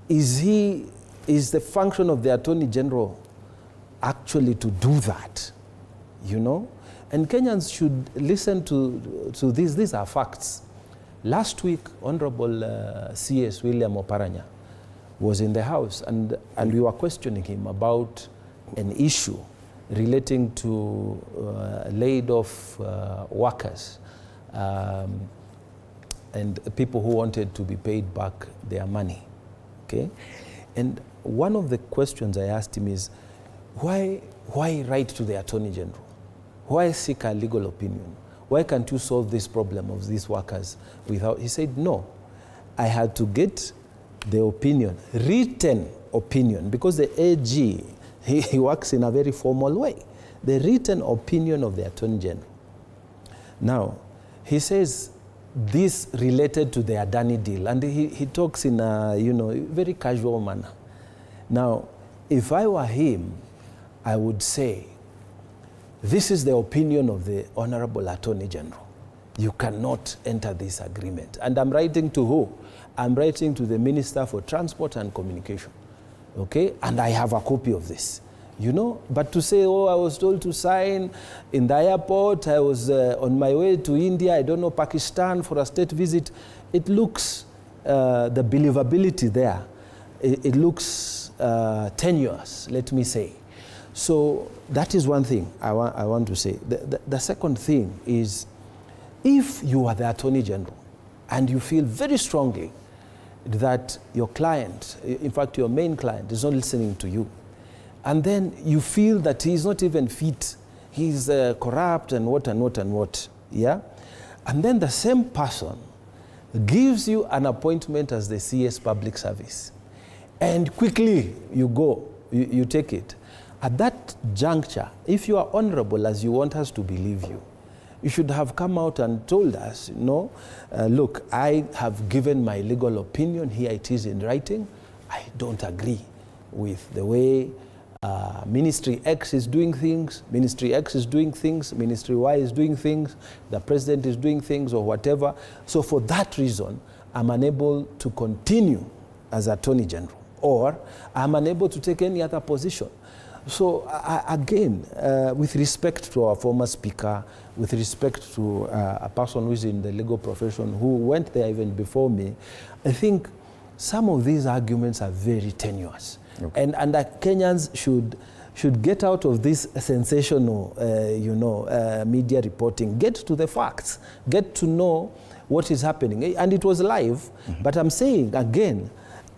is the function of the Attorney General actually to do that, you know? And Kenyans should listen to this. These are facts. Last week, Honorable CS William Oparanya was in the House, and we were questioning him about an issue relating to laid-off workers and people who wanted to be paid back their money, okay? And one of the questions I asked him is, why write to the Attorney General? Why seek a legal opinion? Why can't you solve this problem of these workers without? He said, no, I had to get the opinion, written opinion, because the AG, he works in a very formal way. The written opinion of the Attorney General. Now, he says this related to the Adani deal, and he talks in a very casual manner. Now, if I were him, I would say, this is the opinion of the Honorable Attorney General. You cannot enter this agreement. And I'm writing to who? I'm writing to the Minister for Transport and Communication. Okay? And I have a copy of this. You know? But to say, oh, I was told to sign in the airport, I was on my way to India, I don't know, Pakistan for a state visit, it looks, the believability there, it looks tenuous, let me say. So that is one thing I want to say. The second thing is, if you are the Attorney General and you feel very strongly that your client, in fact your main client, is not listening to you, and then you feel that he's not even fit, he's corrupt and what, yeah? And then the same person gives you an appointment as the CS Public Service, and quickly you go, you take it. At that juncture, if you are honorable as you want us to believe you, you should have come out and told us, no, look, I have given my legal opinion, here it is in writing, I don't agree with the way Ministry X is doing things, Ministry X is doing things, Ministry Y is doing things, the President is doing things or whatever. So for that reason, I'm unable to continue as Attorney General, or I'm unable to take any other position. So again, with respect to our former speaker, with respect to a person who is in the legal profession who went there even before me, I think some of these arguments are very tenuous. Okay. And that Kenyans should get out of this sensational, media reporting, get to the facts, get to know what is happening. And it was live, but I'm saying again,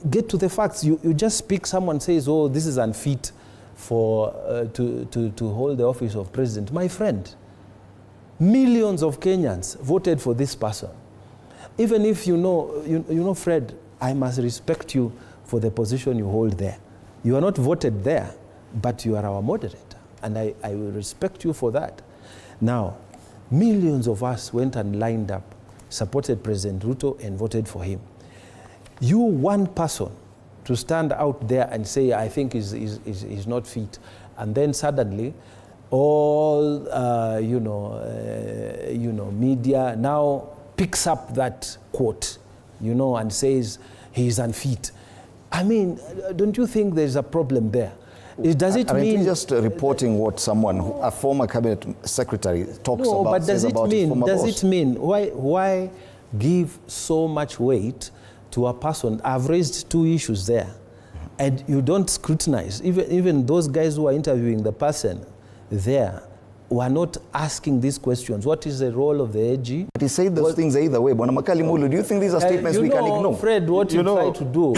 get to the facts. You just speak, someone says, oh, this is unfit for to hold the office of president. My friend, millions of Kenyans voted for this person. Even if you know, Fred, I must respect you for the position you hold there. You are not voted there, but you are our moderator, and I will respect you for that. Now, millions of us went and lined up, supported President Ruto and voted for him. You, one person, to stand out there and say, I think is not fit, and then suddenly, all media now picks up that quote, and says he's unfit. I mean, don't you think there's a problem there? Does it mean just reporting what someone, a former cabinet secretary, talks about? But does it mean why give so much weight to a person? I've raised two issues there, and you don't scrutinize. Even those guys who are interviewing the person there were not asking these questions. What is the role of the AG? But he said those things either way. Bwana Makali Mulu, do you think these are statements we can ignore? Fred, what you try to do,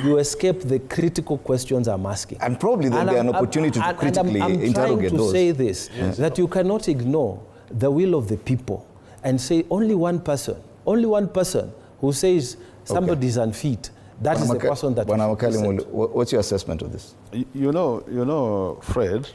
you escape the critical questions I'm asking. And probably there'll be an opportunity to critically interrogate those. I'm trying to say this, that you cannot ignore the will of the people and say only one person who says somebody is unfit, that is the person that... Bwana Makali Mulu, what's your assessment of this? You know, Fred,